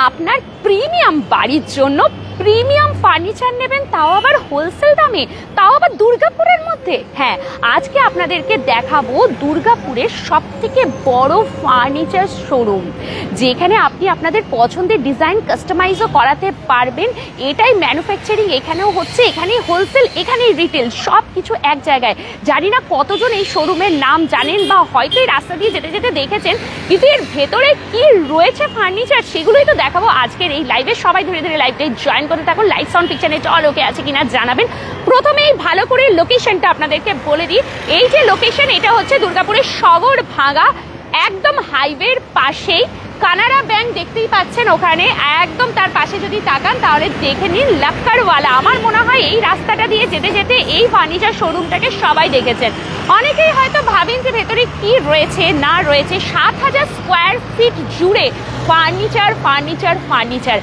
আপনার প্রিমিয়াম বাড়ির জন্য প্রিমিয়াম ফার্নিচার নেবেন, তাও আবার হোলসেল দামে, তাও আবার দুর্গাপুরের মধ্যে। হ্যাঁ, আজকে আপনাদেরকে দেখাবো দুর্গাপুরের সবথেকে বড় ফার্নিচার শোরুম, যেখানে আপনি আপনাদের পছন্দের ডিজাইন কাস্টমাইজও করাতে পারবেন। এটাই ম্যানুফ্যাকচারিং এখানেও হচ্ছে, এখানেই হোলসেল, এখানেই রিটেল, সব কিছু এক জায়গায়। জানি না কতজন এই শোরুমের নাম জানেন বা হয়তো এই রাস্তা দিয়ে যেতে যেতে দেখেছেন, কিন্তু এর ভেতরে কি রয়েছে ফার্নিচার সেগুলোই তো দেখাবো আজকের এই লাইভে। সবাই ধীরে ধীরে লাইভটাই জয়েন করতে থাকুন। Light sound picture net all ওকে আছে কিনা জানাবেন। প্রথমেই ভালো করে লোকেশনটা আপনাদেরকে বলে দিই। এই যে লোকেশন, এটা হচ্ছে দুর্গাপুরের সগড়ভাঙ্গা, একদম হাইওয়ের পাশেই কানাড়া ব্যাংক দেখতেই পাচ্ছেন, ওখানে একদম তার পাশে যদি তাকান তাহলে দেখে নিন লাক্কারওয়ালা। আমার মনে হয় এই রাস্তাটা দিয়ে যেতে যেতে এই ফার্নিচার শোরুমটাকে সবাই দেখেছেন। অনেকেই হয়তো ভাবেন যে ভেতরে কি রয়েছে না রয়েছে। 7000 স্কোয়ার ফিট জুড়ে ফার্নিচার ফার্নিচার ফার্নিচার,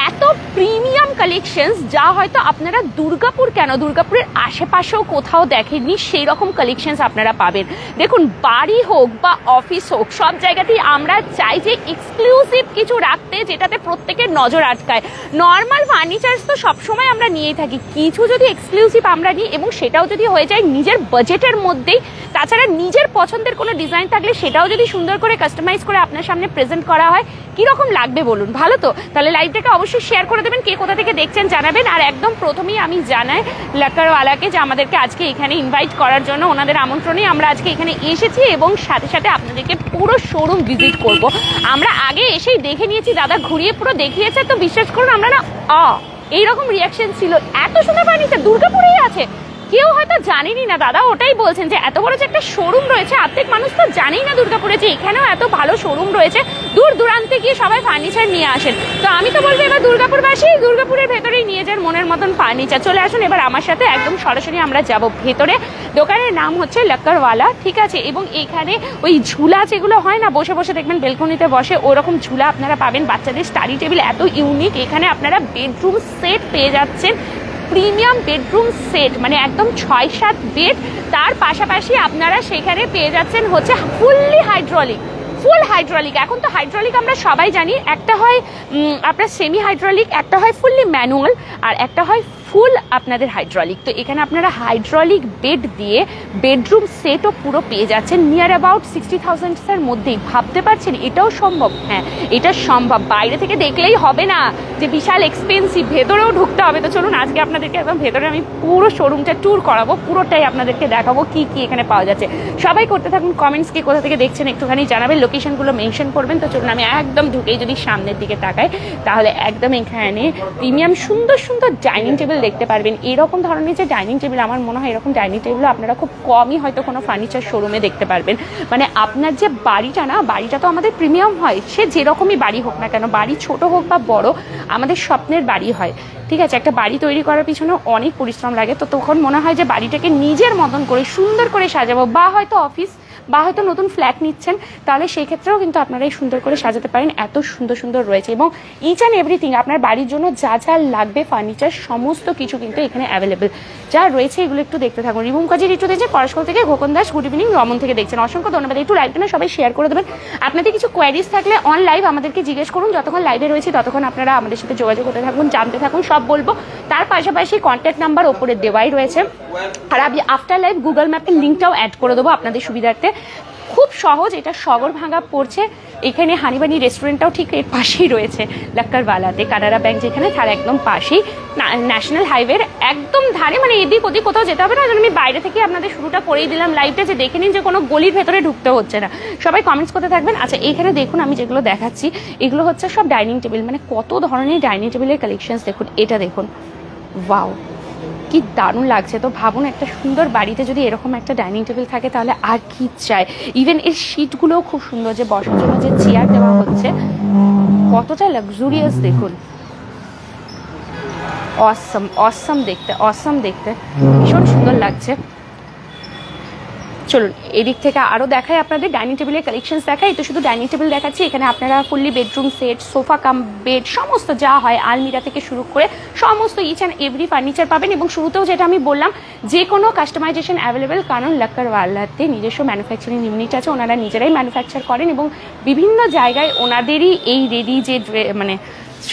এত প্রিমিয়াম কালেকশনস যা হয়তো আপনারা দুর্গাপুর কেন, দুর্গাপুরের আশেপাশেও কোথাও দেখেননি, সেই রকম কালেকশনস আপনারা পাবেন। দেখুন, বাড়ি হোক বা অফিস হোক, সব জায়গাতেই আমরা চাই যে এক্সক্লুসিভ কিছু রাখতে, যেটাতে প্রত্যেকের নজর আটকায়। নর্মাল ফার্নিচার্স তো সবসময় আমরা নিয়েই থাকি, কিছু যদি এক্সক্লুসিভ আমরা নিই এবং সেটাও যদি হয়ে যায় নিজের বাজেটের মধ্যেই, তাছাড়া নিজের পছন্দের কোনো ডিজাইন থাকলে সেটাও যদি সুন্দর করে কাস্টমাইজ করে আপনার সামনে প্রেজেন্ট করা হয়, কিরকম লাগবে বলুন? ভালো তো? তাহলে লাইভটাকে অবশ্যই শেয়ার করে দেবেন, কে কোথা থেকে দেখছেন জানাবেন। আর একদম প্রথমেই আমি জানাই লাক্কারওয়ালাকে যে আমাদেরকে আজকে এখানে ইনভাইট করার জন্য, ওনাদের আমন্ত্রণে আমরা আজকে এখানে এসেছি এবং সাথে সাথে আপনাদেরকে পুরো শোরুম ভিজিট করব। আমরা আগে এসেই দেখে নিয়েছি, দাদা ঘুরিয়ে পুরো দেখিয়েছে, তো বিশ্বাস করুন আমরা না এইরকম রিয়াকশন ছিল। এত সুন্দর ফার্নিচার দুর্গাপুরেই আছে, কেউ হয়তো জানেনই না। দাদা ওটাই বলছেন যে এত বড় যে একটা শোরুম রয়েছে, প্রত্যেক মানুষ তো জানেই না দুর্গাপুরে যে এখানেও এত ভালো শোরুম রয়েছে। দূর দূরান্তে গিয়ে সবাই ফার্নিচার নিয়ে আসেন। তো আমি তো বলবো এবার দুর্গাপুরবাসী দুর্গাপুরের ভেতরেই নিয়ে যান মনের মতন ফার্নিচার। চলে আসুন এবার আমার সাথে, একদম সরাসরি আমরা যাব ভেতরে। দোকানের নাম হচ্ছে লাক্কারওয়ালা, ঠিক আছে। এবং এখানে ওই ঝুলা যেগুলো হয় না, বসে বসে দেখবেন বেলকনিতে বসে, ওরকম ঝুলা আপনারা পাবেন। বাচ্চাদের স্টাডি টেবিল এত ইউনিক। এখানে আপনারা বেডরুম সেট পেয়ে যাচ্ছেন, প্রিমিয়াম বেডরুম সেট, মানে একদম 6-7 বেড। তার পাশাপাশি আপনারা সেখানে পেয়ে যাচ্ছেন হচ্ছে ফুললি হাইড্রোলিক, ফুল হাইড্রোলিক। এখন তো হাইড্রোলিক আমরা সবাই জানি, একটা হয় আপনার সেমি হাইড্রোলিক, একটা হয় ফুললি ম্যানুয়াল, আর একটা হয় ফুল আপনাদের হাইড্রোলিক। তো এখানে আপনারা হাইড্রোলিক বেড দিয়ে বেডরুম সেটও পুরো পেয়ে যাচ্ছেন নিয়ার অ্যাবাউট 60,000 মধ্যেই। ভাবতে পারছেন এটাও সম্ভব? হ্যাঁ, এটা সম্ভব। বাইরে থেকে দেখলেই হবে না যে বিশাল এক্সপেন্সিভ, ভেতরেও ঢুকতে হবে। তো চলুন আজকে আপনাদেরকে একদম ভেতরে আমি পুরো শোরুমটা ট্যুর করাবো, পুরোটাই আপনাদেরকে দেখাবো কি কি এখানে পাওয়া যাচ্ছে। সবাই করতে থাকুন কমেন্টস, কে কোথা থেকে দেখছেন একটুখানি জানাবেন, লোকেশনগুলো মেনশন করবেন। তো চলুন আমি একদম ঢুকেই যদি সামনের দিকে তাকাই, তাহলে একদম এখানে প্রিমিয়াম সুন্দর সুন্দর ডাইনিং টেবিল দেখতে পারবেন। এরকম ধরনের যে ডাইনিং টেবিল, আমার মনে হয় এরকম ডাইনিং টেবিল আপনারা খুব কমই হয়তো কোনো ফার্নিচার শোরুমে দেখতে পারবেন। মানে আপনার যে বাড়িটা না, বাড়িটা তো আমাদের প্রিমিয়াম হয়, সে যেরকমই বাড়ি হোক না কেন, বাড়ি ছোট হোক বা বড়, আমাদের স্বপ্নের বাড়ি হয়, ঠিক আছে। একটা বাড়ি তৈরি করার পিছনে অনেক পরিশ্রম লাগে। তো তখন মনে হয় যে বাড়িটাকে নিজের মতন করে সুন্দর করে সাজাবো, বা হয়তো অফিস বা হয়তো নতুন ফ্ল্যাট নিচ্ছেন, তাহলে সেই ক্ষেত্রেও কিন্তু আপনারা এই সুন্দর করে সাজাতে পারেন। এত সুন্দর সুন্দর রয়েছে এবং ইচ অ্যান্ড এভরিথিং আপনার বাড়ির জন্য যা যা লাগবে ফার্নিচার, সমস্ত কিছু কিন্তু এখানে অ্যাভেলেবেল যা রয়েছে। এগুলো একটু দেখতে থাকুন। রিবুম কাজের একটু দেখছেন, পরস্পর থেকে খোকন দাস, গুড ইভিনিং, রমন থেকে দেখছেন, অসংখ্য ধন্যবাদ। একটু লাইভটা না সবাই শেয়ার করে দেবেন। আপনাদের কিছু কোয়ারিজ থাকলে অন লাইভ আমাদেরকে জিজ্ঞেস করুন। যতক্ষণ লাইভে রয়েছে ততক্ষণ আপনারা আমাদের সাথে যোগাযোগ করতে থাকুন, জানতে থাকুন, সব বলবো। তার পাশাপাশি কন্ট্যাক্ট নাম্বার ওপরে দেওয়াই রয়েছে, আর আমি আফটার লাইভ গুগল ম্যাপের লিঙ্কটাও অ্যাড করে দেবো আপনাদের সুবিধার্থে। খুব সহজ, এটা সগড়ভাঙ্গা পড়ছে। এখানে হানিবানি রেস্টুরেন্টটাও ঠিক এর পাশেই রয়েছে লাক্কারওয়ালাতে, কানাড়া ব্যাংক যেখানে, তার একদম পাশেই, ন্যাশনাল হাইওয়ের একদম ধারে। মানে এদিক ওদিক কোথাও যেতে হবে না। আমি বাইরে থেকে আপনাদের শুরুটা করেই দিলাম লাইভটা, যে দেখে নিন যে কোনো গলির ভেতরে ঢুকতে হচ্ছে না। সবাই কমেন্টস করতে থাকবেন। আচ্ছা, এইখানে দেখুন আমি যেগুলো দেখাচ্ছি এগুলো হচ্ছে সব ডাইনিং টেবিল। মানে কত ধরনের ডাইনিং টেবিলের কালেকশনস দেখুন। এটা দেখুন, ওয়াও কি দারুণ লাগছে। তো ভাবুন একটা সুন্দর বাড়িতে যদি এরকম একটা ডাইনিং টেবিল থাকে তাহলে আর কি চাই। ইভেন এর সিটগুলোও খুব সুন্দর, যে বসার জন্য যে চেয়ার দেওয়া হচ্ছে কতটা লাক্সুরিয়াস দেখুন। অসম অসম দেখতে, অসম দেখতে, ভীষণ সুন্দর লাগছে। চলুন এদিক থেকে আরও দেখাই আপনাদের ডাইনিং টেবিলের কালেকশনস দেখাই। তো শুধু ডাইনিং টেবিল দেখাচ্ছি, এখানে আপনারা fully bedroom set, sofa cum bed, সমস্ত যা হয় আলমিরা থেকে শুরু করে সমস্ত ইচ অ্যান্ড এভরি ফার্নিচার পাবেন। এবং শুরুতেও যেটা আমি বললাম, যে কোনো কাস্টমাইজেশন অ্যাভেলেবেল, কারণ লাক্কারওয়ালাতে নিজস্ব ম্যানুফ্যাকচারিং ইউনিট আছে, ওনারা নিজেরাই ম্যানুফ্যাকচার করেন এবং বিভিন্ন জায়গায় ওনাদেরই এই রেডি যে মানে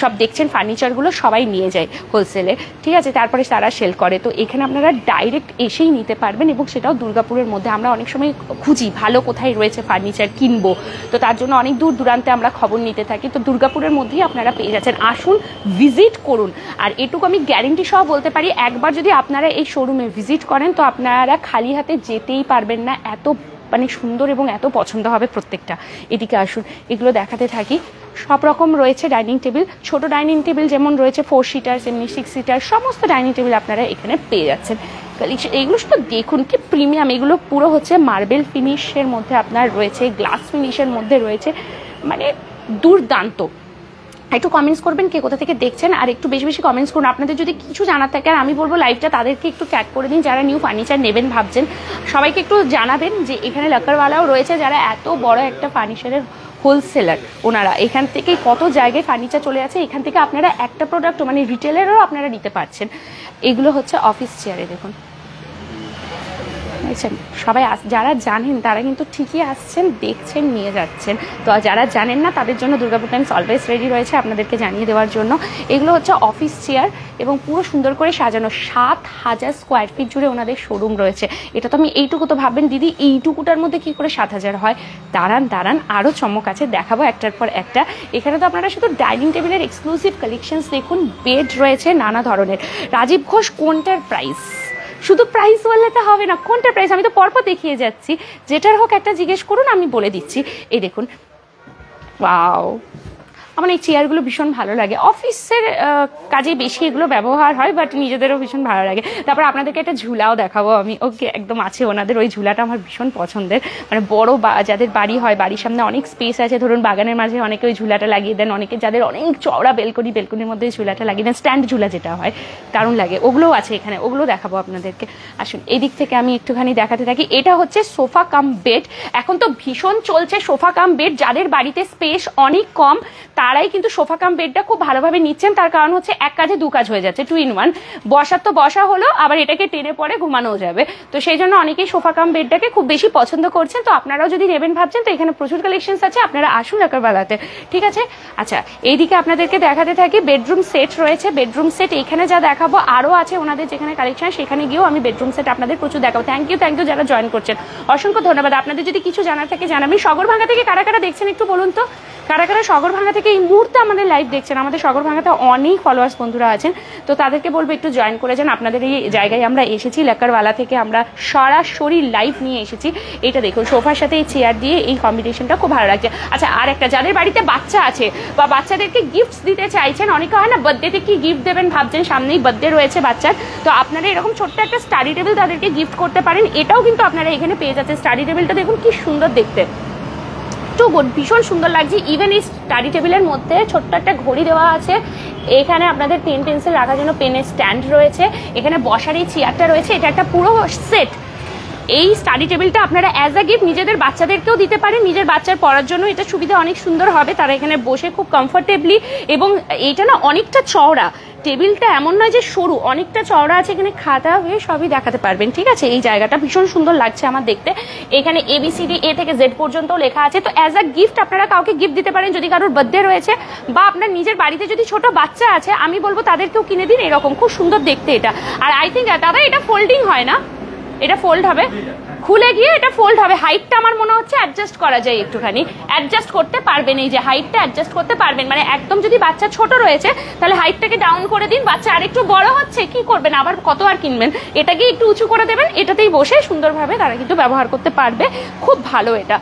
সব দেখছেন ফার্নিচারগুলো সবাই নিয়ে যায় হোলসেলে, ঠিক আছে, তারপরে তারা সেল করে। তো এখানে আপনারা ডাইরেক্ট এসেই নিতে পারবেন, এবং সেটাও দুর্গাপুরের মধ্যে। আমরা অনেক সময় খুঁজি ভালো কোথায় রয়েছে ফার্নিচার কিনবো, তো তার জন্য অনেক দূর দূরান্তে আমরা খবর নিতে থাকি। তো দুর্গাপুরের মধ্যেই আপনারা পেয়ে যাচ্ছেন, আসুন ভিজিট করুন। আর এটুকু আমি গ্যারেন্টি সহ বলতে পারি, একবার যদি আপনারা এই শোরুমে ভিজিট করেন তো আপনারা খালি হাতে যেতেই পারবেন না, এত মানে সুন্দর এবং এত পছন্দ হবে প্রত্যেকটা। এদিকে আসুন, এগুলো দেখাতে থাকি। সব রকম রয়েছে ডাইনিং টেবিল, ছোট ডাইনিং টেবিল যেমন রয়েছে 4 সিটার, এমনি 6 সিটার, সমস্ত ডাইনিং টেবিল আপনারা এখানে পেয়ে যাচ্ছেন। এগুলো শুধু দেখুন কি প্রিমিয়াম, এগুলো পুরো হচ্ছে মার্বেল ফিনিশের মধ্যে আপনার রয়েছে, গ্লাস ফিনিশের মধ্যে রয়েছে, মানে দুর্দান্ত। একটু কমেন্টস করবেন কে কোথা থেকে দেখছেন, আর একটু বেশি বেশি কমেন্টস করুন। আপনাদের যদি কিছু জানার থাকে, আর আমি বলবো লাইভটা তাদেরকে একটু ট্যাগ করে দিন যারা নিউ ফার্নিচার নেবেন ভাবছেন, সবাইকে একটু জানাবেন যে এখানে লাক্কারওয়ালাও রয়েছে যারা এত বড় একটা ফার্নিচারের হোলসেলার। ওনারা এখান থেকে কত জায়গায় ফার্নিচার চলে আছে, এখান থেকে আপনারা একটা প্রোডাক্ট মানে রিটেলেরও আপনারা নিতে পারছেন। এগুলো হচ্ছে অফিস চেয়ারে, দেখুন সবাই যারা জানেন তারা কিন্তু ঠিকই আসছেন, দেখছেন, নিয়ে যাচ্ছেন। তো যারা জানেন না তাদের জন্য দুর্গাপুর টাইমস অলওয়েজ রেডি রয়েছে আপনাদেরকে জানিয়ে দেওয়ার জন্য। এগুলো হচ্ছে অফিস চেয়ার এবং পুরো সুন্দর করে সাজানো, 7000 স্কোয়ার ফিট জুড়ে ওনাদের শোরুম রয়েছে। এটা তো আমি এইটুকু তো ভাববেন দিদি এইটুকুটার মধ্যে কি করে 7000 হয়। দাঁড়ান আরও চমক আছে, দেখাবো একটার পর একটা। এখানে তো আপনারা শুধু ডাইনিং টেবিলের এক্সক্লুসিভ কালেকশনস দেখুন, বেড রয়েছে নানা ধরনের। রাজীব ঘোষ কোনটার প্রাইস, শুধু প্রাইস বললে তো হবে না, কোনটা প্রাইস আমি তো পরপর দেখিয়ে যাচ্ছি, যেটার হোক একটা জিজ্ঞেস করুন, আমি বলে দিচ্ছি। এই দেখুন, ওয়াও, আমার এই চেয়ারগুলো ভীষণ ভালো লাগে, অফিসের কাজে বেশি এগুলো ব্যবহার হয়, বাট নিজেদেরও ভীষণ ভালো লাগে। তারপর আপনাদেরকে একটা ঝুলাও দেখাবো আমি, ওকে একদম আছে ওনাদের, ওই ঝুলাটা আমার ভীষণ পছন্দের। মানে বড় যাদের বাড়ি হয়, বাড়ির সামনে অনেক স্পেস আছে, ধরুন বাগানের মাঝে অনেকে ওই ঝুলাটা লাগিয়ে দেন, অনেকে যাদের অনেক চওড়া বেলকনির মধ্যে ওই ঝুলাটা লাগিয়ে দেন, স্ট্যান্ড ঝুলা যেটা হয়, দারুণ লাগে। ওগুলোও আছে এখানে, ওগুলো দেখাবো আপনাদেরকে। আসুন এদিক থেকে আমি একটুখানি দেখাতে থাকি। এটা হচ্ছে সোফা কাম বেড, এখন তো ভীষণ চলছে সোফা কাম বেড। যাদের বাড়িতে স্পেস অনেক কম তারাই কিন্তু সোফা কাম বেডটা খুব ভালোভাবে নিচ্ছেন, তার কারণ হচ্ছে এক কাজে দু কাজ হয়ে যাচ্ছে, 2 in 1। বসার তো বসা হলো, আবার এটাকে টেনে পরে ঘুমানোও যাবে, তো সেই জন্য অনেকেই সোফা কাম বেডটাকে খুব বেশি পছন্দ করছেন। তো আপনারাও যদি নেবেন ভাবছেন তো এখানে প্রচুর কালেকশনস আছে, আপনারা আসুন লাক্কারওয়ালাতে, ঠিক আছে। আচ্ছা এইদিকে আপনাদেরকে দেখাতে থাকি, বেডরুম সেট রয়েছে। বেডরুম সেট এখানে যা দেখাবো আরও আছে ওনাদের যেখানে কালেকশন, সেখানে গিয়েও আমি বেডরুম সেট আপনাদের প্রচুর দেখাবো। থ্যাংক ইউ যারা জয়েন করছেন, অসংখ্য ধন্যবাদ। আপনাদের যদি কিছু জানার থাকে জানাবেন। সগরভাঙ্গা থেকে কারা কারা দেখছেন একটু বলুন তো, কারা কারা সগরভাঙ্গা থেকে এই মুহূর্তে আমাদের লাইভ দেখছেন। আমাদের সগরভাঙ্গাতে অনেক ফলোয়ার্স বন্ধুরা আছেন, তো তাদেরকে বলবো একটু জয়েন করে যান। আপনাদের এই জায়গায় আমরা এসেছি, লাক্কারওয়ালা থেকে আমরা সরাসরি লাইভ নিয়ে এসেছি। এটা দেখুন, সোফার সাথে এই চেয়ার দিয়ে এই কম্বিনেশনটা খুব ভালো লাগছে। আচ্ছা আর একটা, যাদের বাড়িতে বাচ্চা আছে বা বাচ্চাদেরকে গিফটস দিতে চাইছেন, অনেকে হয় না বার্থডেতে কি গিফট দেবেন ভাবছেন, সামনেই বার্থডে রয়েছে বাচ্চার, তো আপনারা এরকম ছোট্ট একটা স্টাডি টেবিল তাদেরকে গিফট করতে পারেন। এটাও কিন্তু আপনারা এখানে পেয়ে যাচ্ছেন। স্টাডি টেবিলটা দেখুন কি সুন্দর দেখতে, ভীষণ সুন্দর লাগছে। ইভেন এই স্টাডি টেবিলের মধ্যে ছোট্ট একটা ঘড়ি দেওয়া আছে, এখানে আপনাদের পেন পেন্সিল রাখার জন্য পেনের স্ট্যান্ড রয়েছে, এখানে বসার এই চেয়ারটা রয়েছে, এটা একটা পুরো সেট। এই স্টাডি টেবিলটা আপনারা অ্যাজ আ গিফট নিজেদের বাচ্চাদেরকেও দিতে পারেন, নিজের বাচ্চার পড়ার জন্য এটা সুবিধা অনেক সুন্দর হবে, তারা এখানে বসে খুব কমফোর্টেবলি। এবং এইটা না অনেকটা চওড়া, টেবিলটা এমন নয় যে সরু, অনেকটা চওড়া আছে, এখানে খাতা হয়ে সবই দেখাতে পারবেন, ঠিক আছে। এই জায়গাটা ভীষণ সুন্দর লাগছে আমার দেখতে। এখানে ABCD A থেকে Z পর্যন্ত লেখা আছে, তো অ্যাজ আ গিফট আপনারা কাউকে গিফট দিতে পারেন যদি কারোর বার্থডে রয়েছে, বা আপনার নিজের বাড়িতে যদি ছোট বাচ্চা আছে, আমি বলবো তাদেরকেও কিনে দিন। এরকম খুব সুন্দর দেখতে এটা। আর আই থিঙ্ক দাদা এটা ফোল্ডিং হয় না, এটা ফোল্ড হবে, খুলে গিয়ে এটা ফোল্ড হবে। হাইটটা আমার মনে হচ্ছে অ্যাডজাস্ট করা যায়, একটুখানি অ্যাডজাস্ট করতে পারবেন, এই যে হাইটটা অ্যাডজাস্ট করতে পারবেন। মানে একদম যদি বাচ্চা ছোট রয়েছে তাহলে হাইটটাকে ডাউন করে দিন, বাচ্চা আরেকটু বড় হচ্ছে কি করবেন, আবার কত আর কিনবেন, এটাকে একটু উঁচু করে দেবেন, এটাতেই বসে সুন্দরভাবে তারা কিন্তু ব্যবহার করতে পারবে। খুব ভালো এটা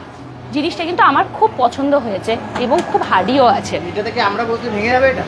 জিনিসটা, কিন্তু আমার খুব পছন্দ হয়েছে এবং খুব হার্ডিও আছে। এটা থেকে আমরা বসলে ভেঙে যাবে এটা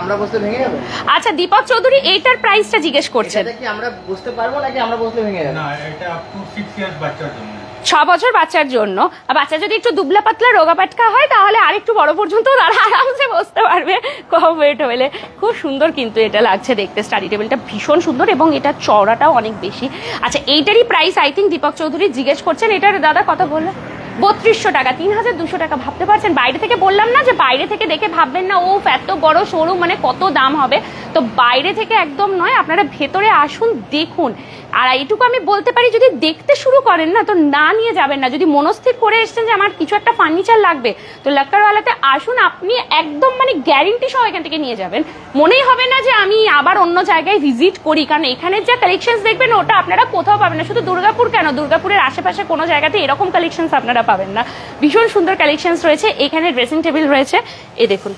আমরা বসতে ভেঙে যাবে। আচ্ছা দীপক চৌধুরী এইটার প্রাইসটা জিজ্ঞেস করছেন, এটা কি আমরা বসতে পারবো নাকি আমরা বসলে ভেঙে যাবে? না, এটা আপ টু 6 ইয়ার্স বাচ্চার জন্য, 6 বছর বাচ্চার জন্য। আর বাচ্চা যদি একটু দুবলা পাতলা রোগা পাটকা হয় তাহলে আরেকটু বড় পর্যন্ত তারা আরামসে বসতে পারবে কম ওয়েট হলে। খুব সুন্দর কিন্তু এটা লাগছে দেখতে, স্টাডি টেবিলটা ভীষণ সুন্দর এবং এটা চওড়াটাও অনেক বেশি। আচ্ছা এইটারই price I think Deepak Chowdhury জিজ্ঞেস করছেন, এটার দাদা কথা বললেন 3200 টাকা, 3200 টাকা। ভাবতে পারছেন? বাইরে থেকে বললাম না যে বাইরে থেকে দেখে ভাববেন না ও এত বড় শোরুম মানে কত দাম হবে, তো বাইরে থেকে একদম নয়, আপনারা ভেতরে আসুন, দেখুন। আর এইটুকু আমি বলতে পারি, যদি দেখতে শুরু করেন না তো না নিয়ে যাবেন না। যদি মনস্থির করে এসছেন যে আমার কিছু একটা ফার্নিচার লাগবে, তো লাক্কারওয়ালাতে আসুন, আপনি একদম মানে গ্যারেন্টি সহ এখান থেকে নিয়ে যাবেন। মনেই হবে না যে আমি আবার অন্য জায়গায় ভিজিট করি, কারণ এখানে যা কালেকশন দেখবেন ওটা আপনারা কোথাও পাবেন না। শুধু দুর্গাপুর কেন, দুর্গাপুরের আশেপাশে কোনো জায়গাতে এরকম কালেকশন আপনারা পাবেন না। ভীষণ সুন্দর কালেকশন রয়েছে। এখানে ড্রেসিং টেবিল রয়েছে, এ দেখুন।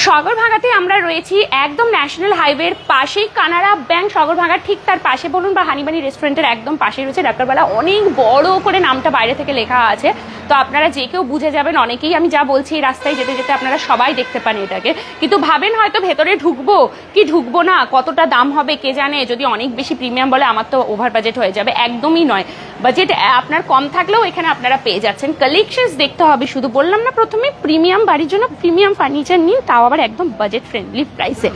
সগরভাগাতে আমরা রয়েছি একদম ন্যাশনাল হাইওয়ের পাশেই, কানাড়া ব্যাংক সগরভাগা ঠিক তার পাশে বলুন বা হানিবানি রেস্টুরেন্টের একদম পাশে রয়েছে লাক্কারওয়ালা। অনেক বড় করে নামটা বাইরে থেকে লেখা আছে, তো আপনারা যে কেউ বুঝে যাবেন। অনেকেই আমি যা বলছি এই রাস্তায় যেতে যেতে আপনারা সবাই দেখতে পান এটাকে, কিন্তু ভাবেন হয়তো ভেতরে ঢুকবো কি ঢুকবো না, কতটা দাম হবে কে জানে, যদি অনেক বেশি প্রিমিয়াম বলে আমার তো ওভার বাজেট হয়ে যাবে। একদমই নয়, বাজেট আপনার কম থাকলেও এখানে আপনারা পেয়ে যাচ্ছেন। কালেকশনস দেখতে হবে শুধু, বললাম না প্রথমে প্রিমিয়াম বাড়ির জন্য প্রিমিয়াম ফার্নিচার নিন, তাও আবার একদম বাজেট ফ্রেন্ডলি প্রাইসে।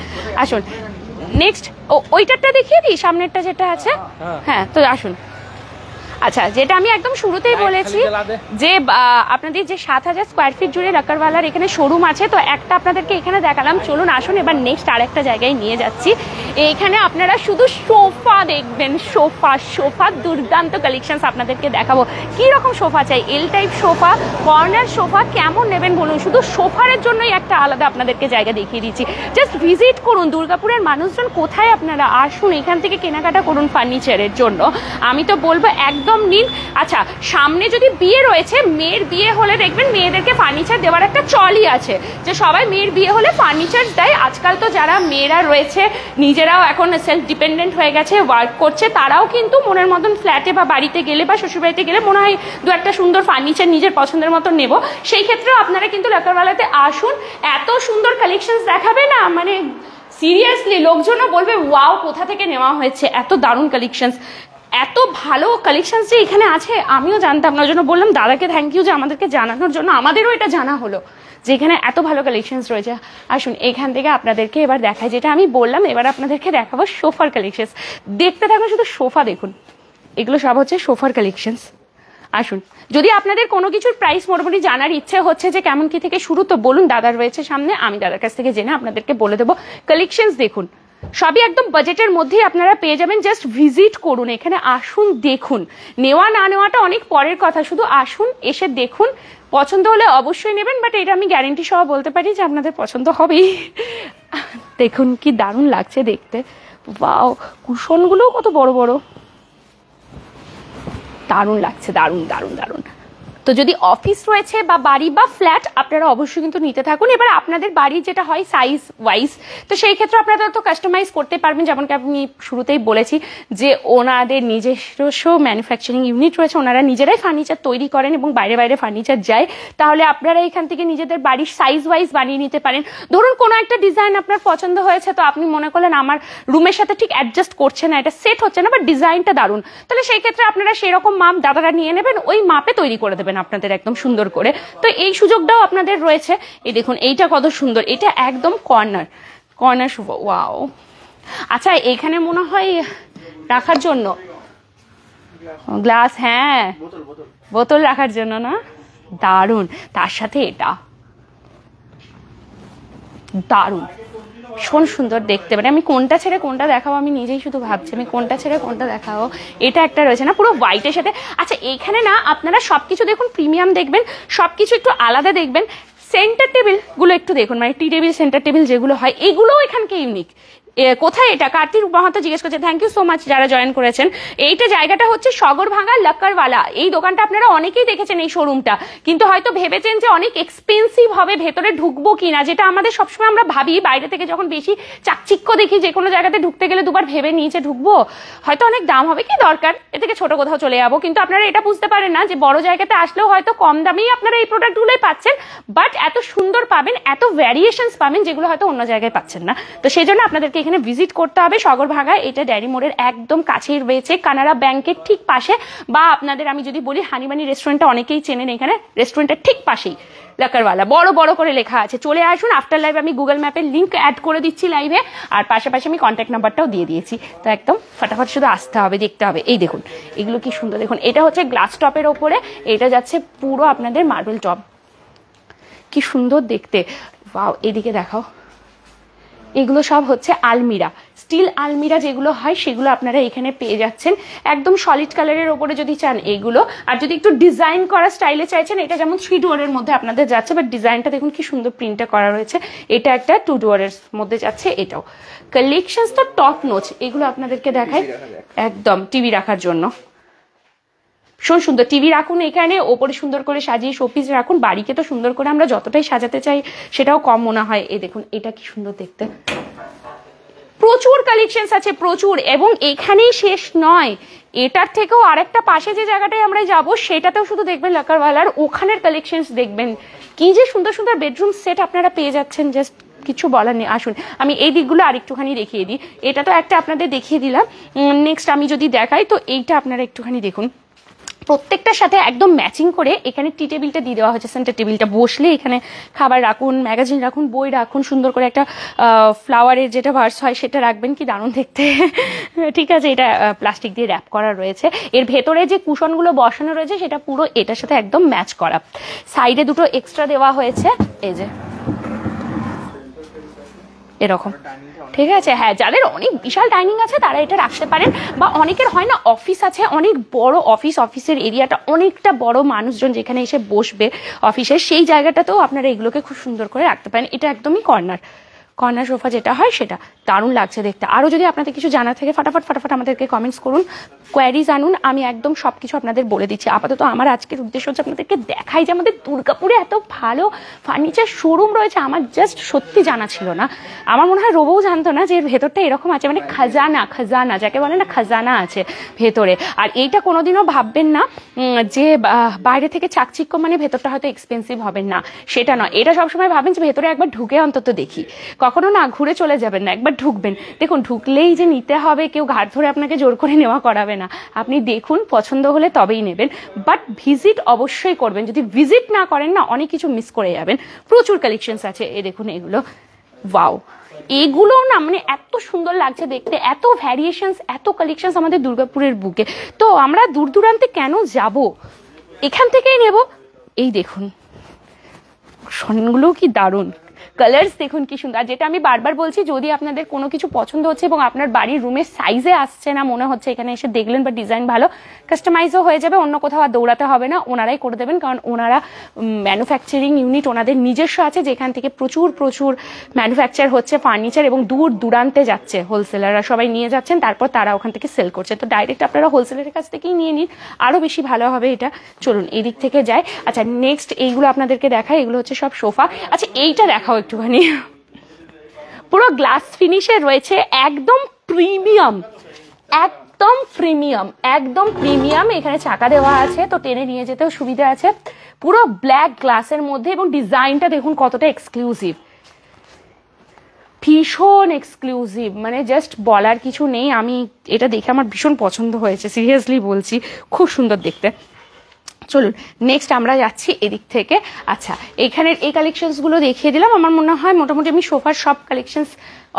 আসুন নেক্সট, ওইটারটা দেখিয়ে দিই, সামনেরটা যেটা আছে। হ্যাঁ, তো আসুন। আচ্ছা, যেটা আমি একদম শুরুতেই বলেছি যে আপনাদের যে 7000 স্কোয়ার ফিট জুড়ে লাক্কারওয়ালার এখানে শোরুম আছে, তো একটা আপনাদেরকে এখানে দেখালাম। চলুন আসুন এবার নেক্সট আরেকটা জায়গায় নিয়ে যাচ্ছি। এখানে আপনারা শুধু সোফা দেখবেন, সোফা দুর্দান্ত কালেকশনস আপনাদেরকে দেখাবো। কি রকম সোফা চাই, L type sofa, corner sofa, কেমন নেবেন বলুন। শুধু সোফারের জন্যই একটা আলাদা আপনাদেরকে জায়গা দেখিয়ে দিচ্ছি। জাস্ট ভিজিট করুন, দুর্গাপুরের মানুষজন কোথায় আপনারা আসুন, এখান থেকে কেনাকাটা করুন ফার্নিচারের জন্য। আমি তো বলবো একদম নিন। আচ্ছা, সামনে যদি বিয়ে রয়েছে, মেয়ের বিয়ে হলে দেখবেন মেয়েদেরকে ফার্নিচার দেওয়ার একটা চলই আছে, যে সবাই মেয়ের বিয়ে হলে ফার্নিচার দেয়। আজকাল তো যারা মেয়েরা রয়েছে নিজেরাও এখন সেলফ ডিপেন্ডেন্ট হয়ে গেছে, ওয়ার্ক করছে, তারাও কিন্তু মনের মতন ফ্ল্যাটে বা বাড়িতে গেলে বা শ্বশুরবাড়িতে গেলে মনে হয় দু একটা সুন্দর ফার্নিচার নিজের পছন্দের মতো নেব। সেই ক্ষেত্রেও আপনারা কিন্তু লাক্কারওয়ালাতে আসুন, এত সুন্দর কালেকশন দেখাবে না, মানে সিরিয়াসলি লোকজনও বলবে ওয়াও কোথা থেকে নেওয়া হয়েছে, এত দারুণ কালেকশনস, এত ভালো কালেকশনস যে এখানে আছে আমিও জানতাম না। ওই জন্য বললাম দাদাকে থ্যাংক ইউ যে আমাদেরকে জানানোর জন্য, আমাদেরও এটা জানা হলো যে এখানে এত ভালো কালেকশনস রয়েছে। আসুন এখান থেকে আপনাদেরকে এবার দেখাই, যেটা আমি বললাম এবার আপনাদেরকে দেখাবো সোফার কালেকশনস। দেখতে থাকুন, শুধু সোফা দেখুন, এগুলো সব হচ্ছে সোফার কালেকশনস। আসুন, যদি আপনাদের কোনো কিছুর প্রাইস মোটামুটি জানার ইচ্ছে হচ্ছে যে কেমন কি থেকে শুরু, তো বলুন, দাদার রয়েছে সামনে, আমি দাদার কাছ থেকে জেনে আপনাদেরকে বলে দেবো। কালেকশনস দেখুন, সবই একদম বাজেটের মধ্যেই আপনারা পেয়ে যাবেন। জাস্ট ভিজিট করুন, এখানে আসুন, দেখুন। নেওয়া না নেওয়াটা অনেক পরের কথা, শুধু আসুন, এসে দেখুন, পছন্দ হলে অবশ্যই নেবেন। বাট এটা আমি গ্যারেন্টি সহ বলতে পারি যে আপনাদের পছন্দ হবেই। দেখুন কি দারুণ লাগছে দেখতে, ওয়াও, কুশনগুলোও কত বড় বড়, দারুণ লাগছে, দারুণ দারুণ দারুণ। তো যদি অফিস রয়েছে বা বাড়ি বা ফ্ল্যাট, আপনারা অবশ্যই কিন্তু নিতে থাকুন। এবার আপনাদের বাড়ি যেটা হয় সাইজ ওয়াইজ, তো সেই ক্ষেত্রে আপনারা তো কাস্টমাইজ করতে পারবেন। যেমনকি আমি শুরুতেই বলেছি যে ওনাদের নিজস্ব ম্যানুফ্যাকচারিং ইউনিট রয়েছে, ওনারা নিজেরাই ফার্নিচার তৈরি করেন এবং বাইরে বাইরে ফার্নিচার যায়। তাহলে আপনারা এখান থেকে নিজেদের বাড়ির সাইজ ওয়াইজ বানিয়ে নিতে পারেন। ধরুন কোনো একটা ডিজাইন আপনার পছন্দ হয়েছে, তো আপনি মনে করলেন আমার রুমের সাথে ঠিক অ্যাডজাস্ট করছে না, এটা সেট হচ্ছে না, বাট ডিজাইনটা দারুণ, তাহলে সেই ক্ষেত্রে আপনারা সেরকম মাপ দাদারা নিয়ে নেবেন, ওই মাপে তৈরি করে দেবেন আপনাদের একদম সুন্দর করে। তো এই সুযোগটাও আপনাদের রয়েছে। এই দেখুন এইটা কত সুন্দর, এটা একদম কর্নার সোফা, ওয়াও। আচ্ছা, এখানে মনে হয় রাখার জন্য গ্লাস, হ্যাঁ বোতল রাখার জন্য না, দারুণ। তার সাথে এটা দারুণ, ভীষণ সুন্দর দেখতে। মানে আমি কোনটা ছেড়ে কোনটা দেখাবো আমি নিজেই শুধু ভাবছি, আমি কোনটা ছেড়ে কোনটা দেখাবো। এটা একটা রয়েছে না পুরো হোয়াইটের সাথে। আচ্ছা, এখানে না আপনারা সবকিছু দেখুন, প্রিমিয়াম দেখবেন, সবকিছু একটু আলাদা দেখবেন। সেন্টার টেবিল গুলো একটু দেখুন, মানে টি টেবিল সেন্টার টেবিল যেগুলো হয়, এগুলোও এখানকে ইউনিক। কোথায় এটা? কার্তিক মাহাতো জিজ্ঞেস করছে, থ্যাংক ইউ সো মাচ যারা জয়েন করেছেন। এইটা জায়গাটা হচ্ছে সগরভাঙ্গা লাক্কারওয়ালা। এই দোকানটা আপনারা অনেকেই দেখেছেন, এই শোরুমটা, কিন্তু হয়তো ভেবেছেন যে অনেক এক্সপেন্সিভ হবে, ভেতরে ঢুকবো কিনা, যেটা আমাদের সবসময় আমরা ভাবি বাইরে থেকে যখন বেশি চাকচিক্য দেখি যে কোনো জায়গাতে ঢুকতে গেলে দুবার ভেবে নিচে ঢুকবো, হয়তো অনেক দাম হবে, কি দরকার, এ থেকে ছোট কোথাও চলে যাবো। কিন্তু আপনারা এটা বুঝতে পারেন না যে বড় জায়গাতে আসলেও হয়তো কম দামেই আপনারা এই প্রোডাক্টগুলোই পাচ্ছেন, বাট এত সুন্দর পাবেন, এত ভ্যারিয়েশনস পাবেন যেগুলো হয়তো অন্য জায়গায় পাচ্ছেন না। তো সেই জন্য আপনাদেরকে এখানে ভিজিট করতে হবে সগরভাগা, এটা ডেয়ারি মোড়ের একদম কাছেই রয়েছে, কানাড়া ব্যাংকের ঠিক পাশে, বা আপনাদের আমি যদি বলি হানিবানি রেস্টুরেন্টটা অনেকেই চেনেন, এখানে রেস্টুরেন্টের ঠিক পাশেই লাকারওয়ালা বড় বড় করে লেখা আছে। চলে আসুন, আফটার লাইভ আমি গুগল ম্যাপের লিঙ্ক অ্যাড করে দিচ্ছি লাইভে, আর পাশাপাশি আমি কন্ট্যাক্ট নাম্বারটাও দিয়ে দিয়েছি। তো একদম ফটাফট শুধু আসতে হবে, দেখতে হবে। এই দেখুন এগুলো কি সুন্দর, দেখুন এটা হচ্ছে গ্লাস টপের ওপরে, এটা যাচ্ছে পুরো আপনাদের মার্বেল টপ, কি সুন্দর দেখতে। ওয়াও, এদিকে দেখাও, এগুলো সব হচ্ছে আলমিরা, স্টিল আলমিরা যেগুলো হয় সেগুলো আপনারা এখানে পেয়ে যাচ্ছেন, একদম সলিড কালারের ওপরে যদি চান এগুলো, আর যদি একটু ডিজাইন করা স্টাইলে চাইছেন, এটা যেমন 3 ডুয়ারের মধ্যে আপনাদের যাচ্ছে, বাট ডিজাইনটা দেখুন কি সুন্দর প্রিন্টটা করা রয়েছে, এটা একটা 2 ডুয়ারের মধ্যে যাচ্ছে। এটাও কালেকশনস তো টপ নোচ, এগুলো আপনাদেরকে দেখাই, একদম টিভি রাখার জন্য ভীষণ সুন্দর। টিভি রাখুন এখানে, ওপরে সুন্দর করে সাজিয়ে শোপিস রাখুন, বাড়িকে তো সুন্দর করে আমরা যতটাই সাজাতে চাই সেটাও কম মনে হয়। এই দেখুন এটা কি সুন্দর দেখতে, প্রচুর কালেকশনস আছে প্রচুর, এবং এখানেই শেষ নয়, এটার থেকেও আরেকটা পাশে যে জায়গাটায় আমরা যাব সেটাতেও শুধু দেখবেন লাকারওয়ালার, ওখানের কালেকশনস দেখবেন, কি যে সুন্দর সুন্দর বেডরুম সেট আপনারা পেয়ে যাচ্ছেন, জাস্ট কিছু বলার নেই। আসুন আমি এই দিকগুলো আরেকটুখানি দেখিয়ে দিই, এটা তো একটা আপনাদের দেখিয়ে দিলাম, নেক্সট আমি যদি দেখাই তো এইটা আপনারা একটুখানি দেখুন, প্রত্যেকটার সাথে একদম ম্যাচিং করে এখানে টি টেবিলটা দিয়ে দেওয়া হয়েছে, সেন্টার টেবিলটা, বসলে এখানে খাবার রাখুন, ম্যাগাজিন রাখুন, বই রাখুন, সুন্দর করে একটা ফ্লাওয়ারের যেটা ভার্স হয় সেটা রাখবেন, কি দারুণ দেখতে। ঠিক আছে, এটা প্লাস্টিক দিয়ে র্যাপ করা রয়েছে, এর ভেতরে যে কুশনগুলো বসানো রয়েছে সেটা পুরো এটার সাথে একদম ম্যাচ করা, সাইডে দুটো এক্সট্রা দেওয়া হয়েছে, এই যে এরকম, ঠিক আছে। হ্যাঁ, যাদের অনেক বিশাল ডাইনিং আছে তারা এটা রাখতে পারেন, বা অনেকের হয় না অফিস আছে, অনেক বড় অফিস, অফিসের এরিয়াটা অনেকটা বড়, মানুষজন যেখানে এসে বসবে অফিসের, সেই জায়গাটাতেও আপনারা এগুলোকে খুব সুন্দর করে রাখতে পারেন। এটা একদমই কর্নার সোফা যেটা হয় সেটা দারুণ লাগছে দেখতে। আরও যদি আপনাদের কিছু জানা থাকে ফটাফট আমাদেরকে কমেন্টস করুন, কোয়ারিজ আনুন, আমি একদম সব কিছু আপনাদের বলে দিচ্ছি। আপাতত আমার আজকের উদ্দেশ্য হচ্ছে আপনাদেরকে দেখাই যে আমাদের দুর্গাপুরে এত ভালো ফার্নিচার শোরুম রয়েছে, আমার জাস্ট সত্যি জানা ছিল না, আমার মনে হয় রোবও জানতো না যে এর ভেতরটা এরকম আছে, মানে খাজানা যাকে বলে না, খাজানা আছে ভেতরে। আর এইটা কোনোদিনও ভাববেন না যে বাইরে থেকে চাকচিক্য মানে ভেতরটা হয়তো এক্সপেন্সিভ হবে না, সেটা নয়, এটা সবসময় ভাবেন যে ভেতরে একবার ঢুকে অন্তত দেখি, কখনো না ঘুরে চলে যাবেন না, একবার ঢুকবেন, দেখুন ঢুকলেই যে নিতে হবে, কেউ ঘাট ধরে আপনাকে জোর করে নেওয়া করাবে না, আপনি দেখুন পছন্দ হলে তবেই নেবেন, বাট ভিজিট অবশ্যই করবেন, যদি ভিজিট না করেন না অনেক কিছু মিস করে যাবেন। প্রচুর কালেকশনস আছে, এই দেখুন এগুলো, ওয়াও, এগুলো না মানে এত সুন্দর লাগছে দেখতে, এত ভ্যারিয়েশনস, এত কালেকশনস আমাদের দুর্গাপুরের বুকে, তো আমরা দূর দূরান্তে কেন যাব, এখান থেকেই নেব। এই দেখুন সনগুলো কি দারুণ, কালার্স দেখুন কি সুন্দর, যেটা আমি বারবার বলছি, যদি আপনাদের কোনো কিছু পছন্দ হচ্ছে এবং আপনার বাড়ির রুমের সাইজে আসছে না, মনে হচ্ছে এখানে এসে দেখলেন বা ডিজাইন ভালো, কাস্টমাইজও হয়ে যাবে, অন্য কোথাও আর দৌড়াতে হবে না, ওনারাই করে দেবেন, কারণ ওনারা ম্যানুফ্যাকচারিং ইউনিট ওনাদের নিজস্ব আছে, যেখান থেকে প্রচুর ম্যানুফ্যাকচার হচ্ছে ফার্নিচার, এবং দূর দূরান্তে যাচ্ছে, হোলসেলাররা সবাই নিয়ে যাচ্ছেন, তারপর তারা ওখান থেকে সেল করছে, তো ডাইরেক্ট আপনারা হোলসেলারের কাছ থেকেই নিয়ে নিন, আরও বেশি ভালো হবে এটা। চলুন এই দিক থেকে যাই। আচ্ছা নেক্সট এইগুলো আপনাদেরকে দেখাই, এগুলো হচ্ছে সব সোফা। আচ্ছা এইটা দেখাও একটুখানি, পুরো গ্লাস ফিনিশে রয়েছে, একদম প্রিমিয়াম, একদম প্রিমিয়াম, এখানে চাকা দেওয়া আছে তো টেনে নিয়ে যেতেও সুবিধা আছে, পুরো ব্ল্যাক গ্লাসের মধ্যে, এবং ডিজাইনটা দেখুন কতটা এক্সক্লুসিভ, ভীষণ এক্সক্লুসিভ, মানে জাস্ট বলার কিছু নেই, আমি এটা দেখে আমার ভীষণ পছন্দ হয়েছে, সিরিয়াসলি বলছি, খুব সুন্দর দেখতে। চলুন নেক্সট আমরা যাচ্ছি এদিক থেকে। আচ্ছা এখানের এই কালেকশনসগুলো দেখিয়ে দিলাম, আমার মনে হয় মোটামুটি আমি সোফার সব কালেকশনস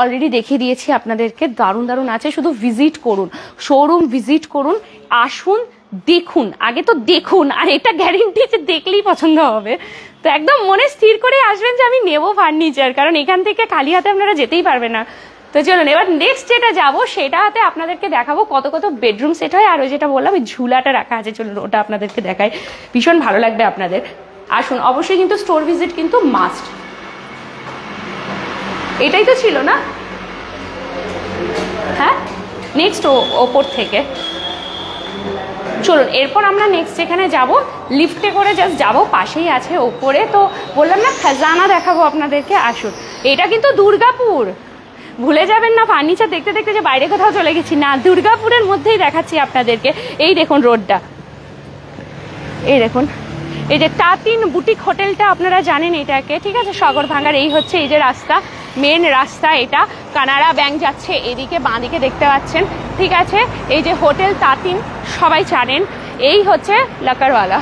অলরেডি দেখিয়ে দিয়েছি আপনাদেরকে, দারুণ আছে, শুধু ভিজিট করুন, শোরুম ভিজিট করুন, আসুন দেখুন, আগে তো দেখুন, আর এটা গ্যারেন্টি যে দেখলেই পছন্দ হবে, তো একদম মনে স্থির করে আসবেন যে আমি নেবো ফার্নিচার, কারণ এখান থেকে খালি হাতে আপনারা যেতেই পারবেন না। তো চলুন এবার নেক্সট যেটা যাবো সেটাতে আপনাদেরকে দেখাবো কত বেডরুম সেট হয়, আর ওই যেটা বললাম ওই ঝুলাটা রাখা আছে, চলুন ওটা আপনাদেরকে দেখাই, ভীষণ ভালো লাগবে আপনাদের। আসুন, অবশ্যই কিন্তু স্টোর ভিজিট কিন্তু মাস্ট, এটাই তো ছিল না, হ্যাঁ নেক্সট ওপর থেকে। চলুন এরপর আমরা নেক্সট যেখানে যাব, লিফটে করে জাস্ট যাবো, পাশেই আছে ওপরে, তো বললাম না খাজানা দেখাবো আপনাদেরকে। আসুন, এটা কিন্তু দুর্গাপুর, ভুলে যাবেন না ফার্নিচার দেখতে দেখতে যে বাইরে কোথাও চলে গেছি, না, দুর্গাপুরের মধ্যেই দেখাচ্ছি আপনাদেরকে। এই দেখুন রোডটা, এই দেখুন এই যে তাতিন বুটিক হোটেলটা আপনারা জানেন এটাকে, ঠিক আছে, সগরভাঙ্গার। এই হচ্ছে এই যে রাস্তা, মেন রাস্তা এটা, কানাড়া ব্যাংক যাচ্ছে এদিকে, বাঁদিকে দেখতে পাচ্ছেন, ঠিক আছে। এই যে হোটেল তাতিন সবাই জানেন। এই হচ্ছে লাকারওয়ালা,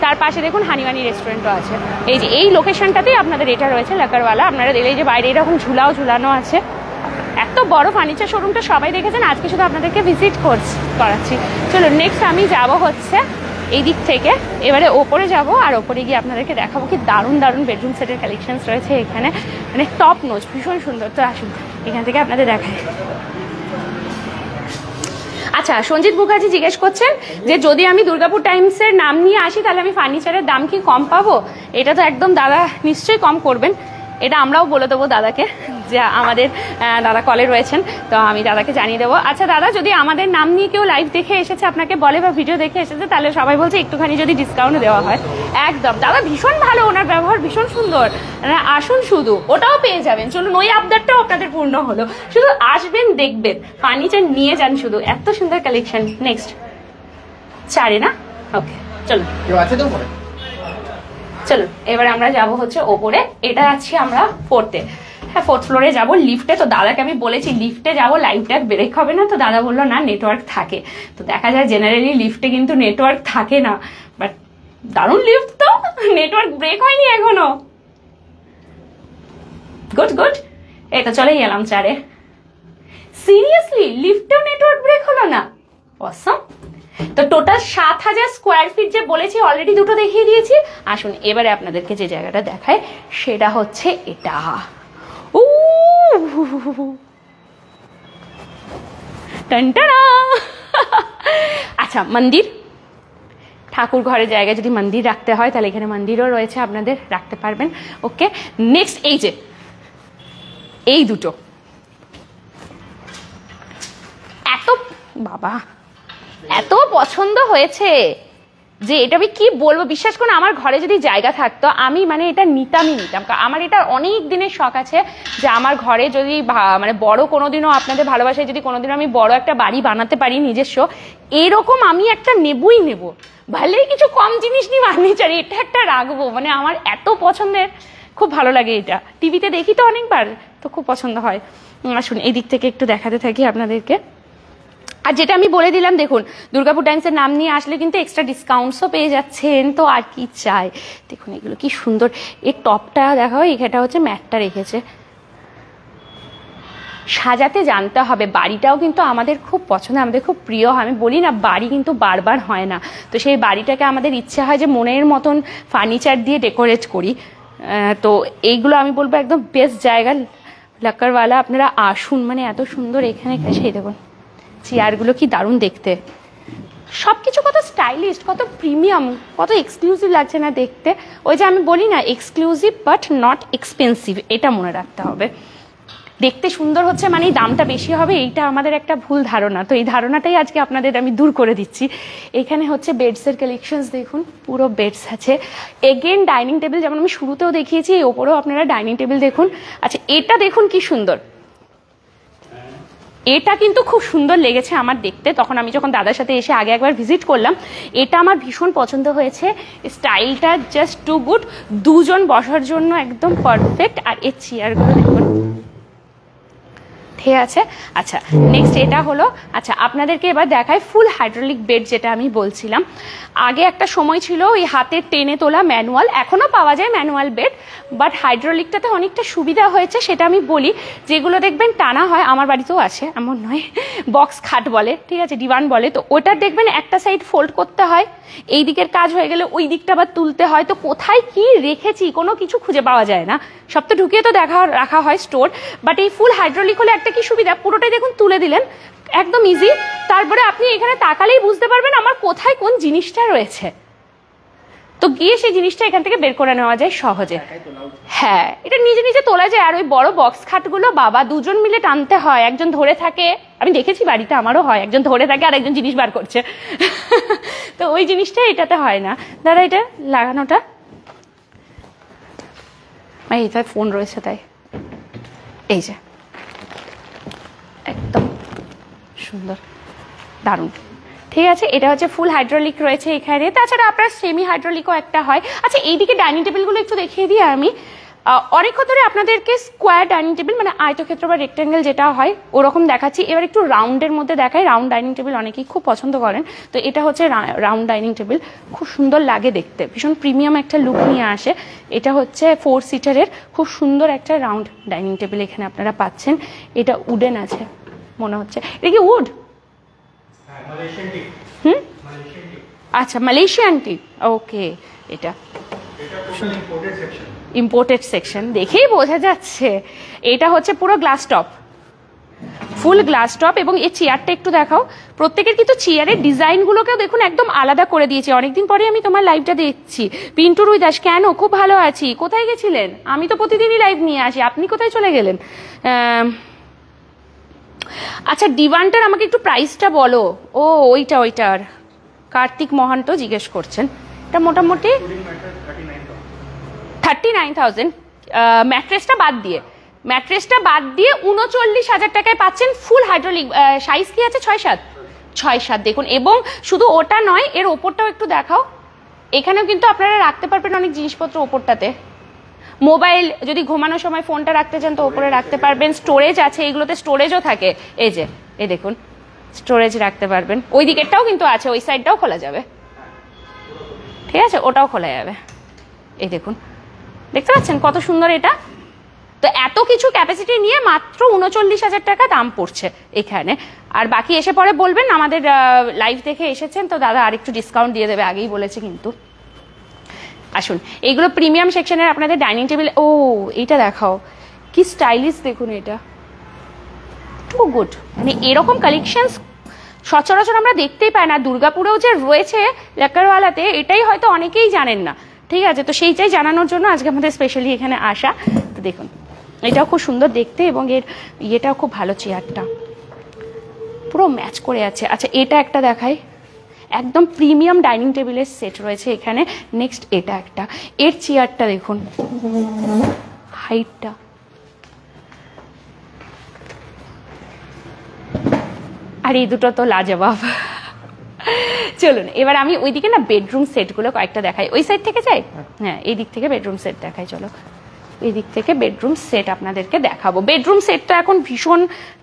তার পাশে দেখুন হানিমানি রেস্টুরেন্টও আছে। এই যে এই লোকেশনটাতেই আপনাদের এটা রয়েছে লাকারওয়ালা। আপনারা দেখলে যে বাইরে এরকম ঝুলাও ঝুলানো আছে। এত বড় ফার্নিচার শোরুমটা সবাই দেখেছেন, আজকে শুধু আপনাদেরকে ভিজিট করাচ্ছি। চলো নেক্সট আমি যাব হচ্ছে এই দিক থেকে, এবারে ওপরে যাব, আর ওপরে গিয়ে আপনাদেরকে দেখাবো কি দারুণ দারুণ বেডরুম সেটের কালেকশনস রয়েছে এখানে, মানে টপ নোচ, ভীষণ সুন্দর। তো আসুন এখান থেকে আপনাদের দেখায়। আচ্ছা, সঞ্জিত মুখার্জি জিজ্ঞেস করছেন যে যদি আমি দুর্গাপুর টাইমসের নাম নিয়ে আসি তাহলে আমি ফার্নিচারের দাম কি কম পাবো? এটা তো একদম দাদা নিশ্চয়ই কম করবেন, এটা আমরাও বলে দেবো দাদাকে, যে আমাদের দাদা কলে রয়েছেন, তো আমি দাদাকে জানিয়ে দেবো। আচ্ছা দাদা, যদি আমাদের নাম নিয়ে কেউ লাইভ দেখে এসেছে আপনাকে বলে বা ভিডিও দেখে এসেছে, তাহলে সবাই বলছে একটুখানি যদি ডিসকাউন্ট দেওয়া হয়। একদম দাদা ভীষণ ভালো, ওনার ব্যবহার ভীষণ সুন্দর। আসুন শুধু ওটাও পেয়ে যাবেন। চলুন ওই আবদারটাও আপনাদের পূর্ণ হলো, শুধু আসবেন দেখবেন, ফার্নিচার নিয়ে যান শুধু, এত সুন্দর কালেকশন। নেক্সট 4 না, ওকে চলুন কেউ আছে তো পরে? চলুন এবার আমরা যাব হচ্ছে ওপরে, এটা আছি আমরা 4th-এ। হ্যাঁ 4th ফ্লোরে যাবো লিফটে। তো দাদাকে আমি বলেছি লিফটে যাবো, লাইভটা ব্রেক হবে না, তো দাদা বললো না নেটওয়ার্ক থাকে। তো দেখা যায় জেনারেলি লিফটে কিন্তু নেটওয়ার্ক থাকে না, বাট দারুণ লিফট, তো নেটওয়ার্ক ব্রেক হয়নি এখনো। গুড গুড, এই তো চলেই এলাম 4-এ। সিরিয়াসলি লিফটেও নেটওয়ার্ক ব্রেক হলো না? অসম। তো টোটাল 7000 স্কোয়ার ফিট যে বলেছি, অলরেডি দুটো দেখিয়ে দিয়েছি। আসুন এবারে আপনাদেরকে যে জায়গাটা দেখায় সেটা হচ্ছে এটা। টানটানা। আচ্ছা, মন্দির, ঠাকুর ঘরের জায়গায় যদি মন্দির রাখতে হয় তাহলে এখানে মন্দিরও রয়েছে, আপনাদের রাখতে পারবেন। ওকে নেক্সট, এই যে এই দুটো, এত বাবা এত পছন্দ হয়েছে যে এটা আমি কি বলবো। বিশ্বাস করুন, আমার ঘরে যদি জায়গা থাকতো আমি মানে এটা নিতাম। আমার এটা অনেক দিনের শখ আছে যে আমার ঘরে যদি মানে বড় কোনোদিনও, আপনাদের ভালোবাসায় যদি কোনোদিনও আমি বড় একটা বাড়ি বানাতে পারি নিজস্ব, এরকম আমি একটা নেবই নেব। ভালোই কিছু কম জিনিস নিয়ে ফার্নিচার এটা একটা রাখবো, মানে আমার এত পছন্দের, খুব ভালো লাগে। এটা টিভিতে দেখি তো অনেকবার, তো খুব পছন্দ হয়। আসুন এই দিক থেকে একটু দেখাতে থাকি আপনাদেরকে। আর যেটা আমি বলে দিলাম, দেখুন দুর্গাপুর টাইমসের নাম নিয়ে আসলে কিন্তু এক্সট্রা ডিসকাউন্টসও পেয়ে যাচ্ছেন, তো আর কি চাই। দেখুন এগুলো কি সুন্দর, এর টপটা দেখা হয়, এখানটা হচ্ছে ম্যাটটা রেখেছে। সাজাতে জানতে হবে, বাড়িটাও কিন্তু আমাদের খুব পছন্দ, আমাদের খুব প্রিয়। আমি বলি না বাড়ি কিন্তু বারবার হয় না, তো সেই বাড়িটাকে আমাদের ইচ্ছে হয় যে মনের মতন ফার্নিচার দিয়ে ডেকোরেট করি। তো এইগুলো আমি বলবো একদম বেস্ট জায়গা লাকারওয়ালা, আপনারা আসুন, মানে এত সুন্দর এখানে। সেই দেখুন চেয়ারগুলো কি দারুণ দেখতে, সবকিছু কত স্টাইলিশ, কত প্রিমিয়াম, কত এক্সক্লুসিভ লাগছে না দেখতে। ওই যে আমি বলি না এক্সক্লুসিভ বাট নট এক্সপেন্সিভ, এটা মনে রাখতে হবে। দেখতে সুন্দর হচ্ছে মানে দামটা বেশি হবে, এইটা আমাদের একটা ভুল ধারণা। তো এই ধারণাটাই আজকে আপনাদের আমি দূর করে দিচ্ছি। এখানে হচ্ছে বেডসের কালেকশনস, দেখুন পুরো বেডস আছে। এগেন ডাইনিং টেবিল, যেমন আমি শুরুতেও দেখিয়েছি, এই ওপরেও আপনারা ডাইনিং টেবিল দেখুন। আচ্ছা এটা দেখুন কি সুন্দর, এটা কিন্তু খুব সুন্দর লেগেছে আমার দেখতে। তখন আমি যখন দাদার সাথে এসে আগে একবার ভিজিট করলাম, এটা আমার ভীষণ পছন্দ হয়েছে। স্টাইলটা জাস্ট টু গুড, দুজন বসার জন্য একদম পারফেক্ট। আর এর চেয়ারগুলো দেখুন, ঠিক আছে। আচ্ছা নেক্সট এটা হলো, আচ্ছা আপনাদেরকে এবার দেখায় ফুল হাইড্রোলিক বেড, যেটা আমি বলছিলাম। আগে একটা সময় ছিল ওই হাতের টেনে তোলা ম্যানুয়াল, এখনও পাওয়া যায় ম্যানুয়াল বেড, বাট হাইড্রোলিকটাতে অনেকটা সুবিধা হয়েছে। সেটা আমি বলি, যেগুলো দেখবেন টানা হয়, আমার বাড়িতেও আছে, এমন নয়, বক্স খাট বলে, ঠিক আছে, ডিভান বলে। তো ওটা দেখবেন একটা সাইড ফোল্ড করতে হয়, এই দিকের কাজ হয়ে গেলে ওই দিকটা আবার তুলতে হয়। তো কোথায় কি রেখেছি কোনো কিছু খুঁজে পাওয়া যায় না, সব তো ঢুকিয়ে তো রাখা হয় স্টোর। বাট এই ফুল হাইড্রোলিক হলে একটা কি সুবিধা, পুরোটাই দেখুন তুলে দিলেন, একদম ইজি। তারপরে আপনি এখানে তাকালেই বুঝতে পারবেন আমার কোথায় কোন জিনিসটা রয়েছে, তো গিয়ে সেই জিনিসটা এখান থেকে বের করে নেওয়া যায় সহজে। হ্যাঁ এটা নিজে নিজে তোলা যায়। আর ওই বড় বক্স খাটগুলো বাবা দুজন মিলে টানতে হয়, একজন ধরে থাকে, আমি দেখেছি বাড়িতে আমারও হয়, একজন ধরে থাকে আর একজন জিনিস বার করছে। তো ওই জিনিসটা এটাতে হয় না। দাদা এটা লাগানোটা, এইটা ফোন রয়েছে তাই, এই যে একদম সুন্দর দারুণ, ঠিক আছে, এটা হচ্ছে ফুল হাইড্রোলিক রয়েছে এখানে, তাছাড়া আপনার সেমি হাইড্রোলিকও একটা হয়। আচ্ছা এইদিকে ডাইনিং টেবিলগুলো একটু দেখিয়ে দিই আমি। অনেক ধরে আপনাদেরকে স্কোয়ার ডাইনিং টেবিল মানে আয়তক্ষেত্র বা রেক্ট্যাঙ্গেল যেটা হয় ওরকম দেখাচ্ছি। এবার একটু রাউন্ডের মধ্যে দেখাই। রাউন্ড ডাইনিং টেবিল অনেকেই খুব পছন্দ করেন, তো এটা হচ্ছে রাউন্ড ডাইনিং টেবিল। খুব সুন্দর লাগে দেখতে, ভীষণ প্রিমিয়াম একটা লুক নিয়ে আসে। এটা হচ্ছে 4 সিটারের খুব সুন্দর একটা রাউন্ড ডাইনিং টেবিল এখানে আপনারা পাচ্ছেন। এটা উডেন আছে মনে হচ্ছে, এটা কি উড? আচ্ছা মালয়েশিয়ান টিক, ওকে। এটা ইম্পোর্টেড সেকশন, দেখেই বোঝা যাচ্ছে। এটা হচ্ছে পুরো গ্লাস টপ, ফুল গ্লাস টপ। এবং এই চেয়ারটা একটু দেখাও, প্রত্যেকের কিন্তু চেয়ারের ডিজাইনগুলোকেও দেখুন একদম আলাদা করে দিয়েছে। অনেকদিন পরে আমি তোমার লাইভটা দেখছি। পিন্টু রুই দাস, কেন? খুব ভালো আছি। কোথায় গেছিলেন? আমি তো প্রতিদিনই লাইভ নিয়ে আসি, আপনি কোথায় চলে গেলেন? আচ্ছা ডিভানটার আমাকে একটু প্রাইসটা বলো। ও ওইটার কার্তিক মহান্ত জিজ্ঞেস করছেন। এটা মোটামুটি 39,000 ম্যাট্রেসটা বাদ দিয়ে। ম্যাট্রেসটা বাদ দিয়ে 39,000 টাকায় পাচ্ছেন ফুল হাইড্রোলিক। সাইজ কি আছে? 6-7 দেখুন। এবং শুধু ওটা নয়, এর ওপরটাও একটু দেখাও। এখানেও কিন্তু আপনারা রাখতে পারবেন অনেক জিনিসপত্র ওপরটাতে। মোবাইল যদি ঘুমানোর সময় ফোনটা রাখতে চান তো ওপরে রাখতে পারবেন। স্টোরেজ আছে, এগুলোতে স্টোরেজও থাকে। এই যে এই দেখুন স্টোরেজ রাখতে পারবেন। ওই দিকেরটাও কিন্তু আছে, ওই সাইডটাও খোলা যাবে। ঠিক আছে, ওটাও খোলা যাবে। এই দেখুন, দেখতে পাচ্ছেন কত সুন্দর এটা। তো এত কিছু ক্যাপাসিটি নিয়ে মাত্র 39,000 টাকা দাম পড়ছে এখানে। আর বাকি এসে পরে বলবেন আমাদের লাইভ দেখে এসেছেন তো দাদা আরেকটু ডিসকাউন্ট দিয়ে দেবে, আগেই বলেছে কিন্তু। আসুন, এইগুলো প্রিমিয়াম সেকশনের আপনাদের ডাইনিং টেবিল। ও এইটা দেখাও, কি স্টাইলিশ দেখুন, এটা টু গুড। মানে এরকম কালেকশন সচরাচর আমরা দেখতেই পাই না। দুর্গাপুরেও যে রয়েছে লাক্কারওয়ালাতে, এটাই হয়তো অনেকেই জানেন না। ঠিক আছে, তো সেইটাই জানানোর জন্য আজকে আমাদের স্পেশালি এখানে আসা। তো দেখুন এটাও খুব সুন্দর দেখতে, এবং এর ইয়েটাও খুব ভালো, চেয়ারটা পুরো ম্যাচ করে আছে। আচ্ছা এটা একটা দেখাই, একদম প্রিমিয়াম ডাইনিং টেবিলের সেট রয়েছে এখানে। নেক্সট এটা একটা, এর চেয়ারটা দেখুন, হাইটটা আর এই দুটো তো লাজবাব। চলুন এবার আমি ওইদিকে না বেডরুম সেটগুলো কয়েকটা দেখাই। ওই সাইড থেকে যাই, হ্যাঁ এই দিক থেকে বেডরুম সেট দেখাই। চলো এই দিক থেকে বেডরুম সেট আপনাদেরকে দেখাবো। বেডরুম সেট তো এখন ভীষণ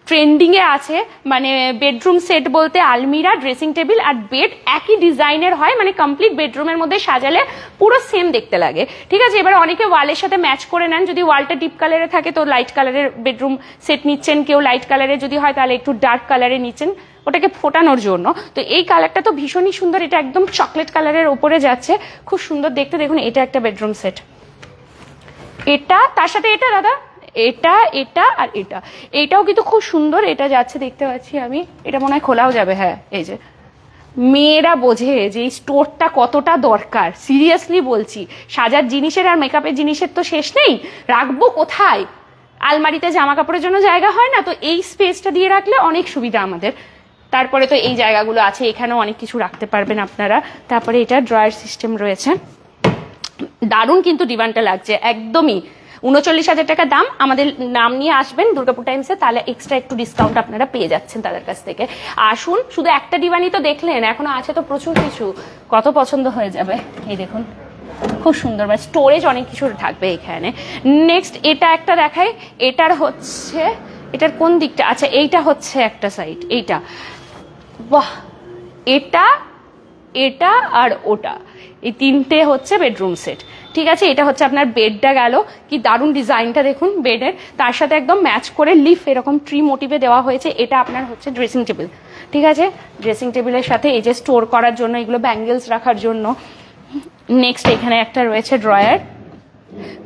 ট্রেন্ডিং এ আছে। মানে বেডরুম সেট বলতে আলমিরা, ড্রেসিং টেবিল আর বেড একই ডিজাইনের হয়, মানে কমপ্লিট বেডরুমের মধ্যে সাজালে পুরো সেম দেখতে লাগে। ঠিক আছে, এবার অনেকে ওয়ালের সাথে ম্যাচ করে নেন। যদি ওয়ালটা ডিপ কালারে থাকে তো লাইট কালারের বেডরুম সেট নিচ্ছেন, কেউ লাইট কালারে যদি হয় তাহলে একটু ডার্ক কালারে নিচ্ছেন ওটাকে ফোটানোর জন্য। তো এই কালারটা তো ভীষণই সুন্দর, এটা একদম চকলেট কালারের ওপরে যাচ্ছে, খুব সুন্দর দেখতে। দেখুন এটা একটা বেডরুম সেট, এটা তার সাথে এটা দাদা, এটা এটা আর এটা, এইটাও কিন্তু খুব সুন্দর। এটা যাচ্ছে দেখতে পাচ্ছি আমি, এটা মনে হয় খোলাও যাবে। হ্যাঁ এই যে মেয়েরা বোঝে যে এই স্টোরটা কতটা দরকার, সিরিয়াসলি বলছি। সাজার জিনিসের আর মেকআপের জিনিসের তো শেষ নেই, রাখবো কোথায়? আলমারিতে জামা কাপড়ের জন্য জায়গা হয় না, তো এই স্পেসটা দিয়ে রাখলে অনেক সুবিধা আমাদের। তারপরে তো এই জায়গাগুলো আছে, এখানেও অনেক কিছু রাখতে পারবেন আপনারা। তারপরে এটা ড্রয়ার সিস্টেম রয়েছে, দারুণ কিন্তু ডিমান্ডটা লাগছে একদমই। 39,000 টাকা দাম। আমাদের নাম নিয়ে আসবেন দুর্গাপুর টাইমসে, তাহলে এক্সট্রা একটু ডিসকাউন্ট আপনারা পেয়ে যাচ্ছেন তাদের কাছ থেকে। আসুন, শুধু একটা ডিভানই তো দেখলেন, এখনো আছে তো প্রচুর কিছু, কত পছন্দ হয়ে যাবে। এই দেখুন খুব সুন্দর, মানে স্টোরেজ অনেক কিছু থাকবে এখানে। নেক্সট এটা একটা দেখাই, এটার হচ্ছে, এটার কোন দিকটা? আচ্ছা এইটা হচ্ছে একটা সাইড, এইটা বাহ, এটা এটা আর ওটা, এই তিনটে হচ্ছে বেডরুম সেট। ঠিক আছে, এটা হচ্ছে আপনার বেডটা গেল, কি দারুণ ডিজাইনটা দেখুন বেডের, তার সাথে একদম ম্যাচ করে লিফ এরকম ট্রি মোটিভে দেওয়া হয়েছে। এটা আপনার হচ্ছে ড্রেসিং টেবিল। ঠিক আছে, ড্রেসিং টেবিলের সাথে এই যে স্টোর করার জন্য, এগুলো ব্যাঙ্গেলস রাখার জন্য। নেক্সট এখানে একটা রয়েছে ড্রয়ার,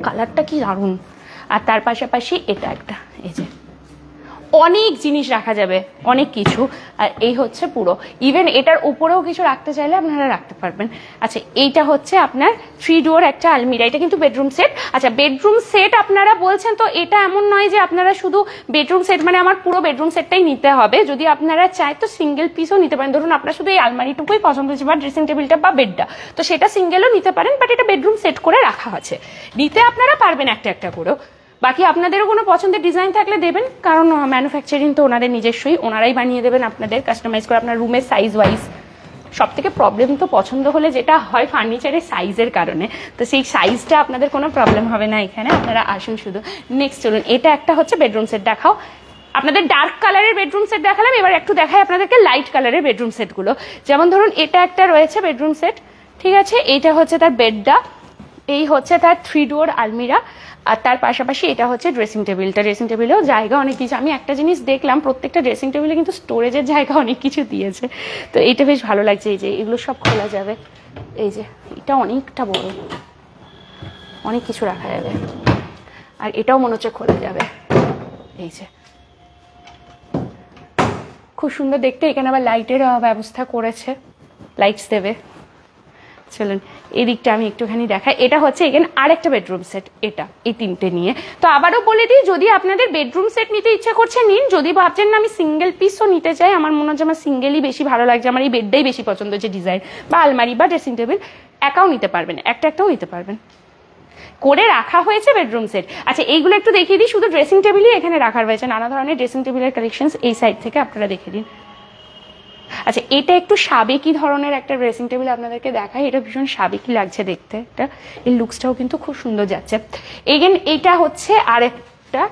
কালারটা কি দারুণ। আর তার পাশাপাশি এটা একটা, এই যে অনেক জিনিস রাখা যাবে, অনেক কিছু। আর এই হচ্ছে পুরো, ইভেন এটার উপরেও কিছু রাখতে চাইলে আপনারা রাখতে পারবেন। আচ্ছা এইটা হচ্ছে আপনার 3 ডোর একটা আলমিরা, এটা কিন্তু বেডরুম সেট। আচ্ছা বেডরুম সেট আপনারা বলছেন, তো এটা এমন নয় যে আপনারা শুধু বেডরুম সেট মানে আমার পুরো বেডরুম সেটটাই নিতে হবে। যদি আপনারা চায় তো সিঙ্গেল পিসও নিতে পারেন। ধরুন আপনার শুধু এই আলমারিটুকুই পছন্দ হচ্ছে, বা ড্রেসিং টেবিলটা বা বেডটা, তো সেটা সিঙ্গেলও নিতে পারেন, বাট এটা বেডরুম সেট করে রাখা আছে। নিতে আপনারা পারবেন একটা একটা করেও। বাকি আপনাদেরও কোনো পছন্দের ডিজাইন থাকলে দেবেন, কারণ ম্যানুফ্যাকচারিং তো ওনাদের নিজস্বই, ওনারাই বানিয়ে দেবেন আপনাদের কাস্টমাইজ করে আপনার রুমের সাইজ ওয়াইজ। সব থেকে প্রবলেম তো পছন্দ হলে যেটা হয় ফার্নিচারের সাইজের কারণে, তো সেই সাইজটা আপনাদের কোনো প্রবলেম হবে না এখানে, আপনারা আসুন শুধু। নেক্সট চলুন, এটা একটা হচ্ছে বেডরুম সেট দেখাও। আপনাদের ডার্ক কালারের বেডরুম সেট দেখালাম, এবার একটু দেখাই আপনাদেরকে লাইট কালারের বেডরুম সেটগুলো। যেমন ধরুন এটা একটা রয়েছে বেডরুম সেট, ঠিক আছে, এইটা হচ্ছে তার বেডটা, এই হচ্ছে তার 3 ডোর আলমিরা, আর তার পাশাপাশি এটা হচ্ছে ড্রেসিং টেবিলটা। ড্রেসিং টেবিলেও জায়গা অনেক কিছু, আমি একটা জিনিস দেখলাম প্রত্যেকটা ড্রেসিং টেবিলে কিন্তু স্টোরেজের জায়গা অনেক কিছু দিয়েছে, তো এইটা বেশ ভালো লাগছে। এই যে এগুলো সব খোলা যাবে, এই যে এটা অনেকটা বড়, অনেক কিছু রাখা যাবে, আর এটাও মনে হচ্ছে খোলা যাবে, এই যে খুব সুন্দর দেখতে। এখানে আবার লাইটের ব্যবস্থা করেছে, লাইটস দেবে। চলুন এই দিকটা আমি একটুখানি দেখাই। এটা হচ্ছে এখানে আরেকটা বেডরুম সেট, এটা এই 3টে নিয়ে। তো আবারও বলে দিই, যদি আপনাদের বেডরুম সেট নিতে ইচ্ছা করছে নিন, যদি ভাবছেন না আমি সিঙ্গেল পিসও নিতে চাই, আমার মনে হচ্ছে আমার সিঙ্গেলই বেশি ভালো লাগছে, আমার এই বেডটাই বেশি পছন্দ হচ্ছে ডিজাইন, বা আলমারি বা ড্রেসিং টেবিল, একাও নিতে পারবেন, একটাও নিতে পারবেন, করে রাখা হয়েছে বেডরুম সেট। আচ্ছা এইগুলো একটু দেখিয়ে দিই, শুধু ড্রেসিং টেবিলই এখানে রাখা হয়েছে, নানা ধরনের ড্রেসিং টেবিলের কালেকশন এই সাইড থেকে আপনারা দেখে দিন। আচ্ছা এটা একটু সাবেকি ধরনের একটা ড্রেসিং টেবিল আপনাদেরকে দেখাই, এটা ভীষণ সাবেকি লাগছে দেখতে, এটা এই লুকসটাও কিন্তু খুব সুন্দর যাচ্ছে। এগেন এটা হচ্ছে আরেকটা,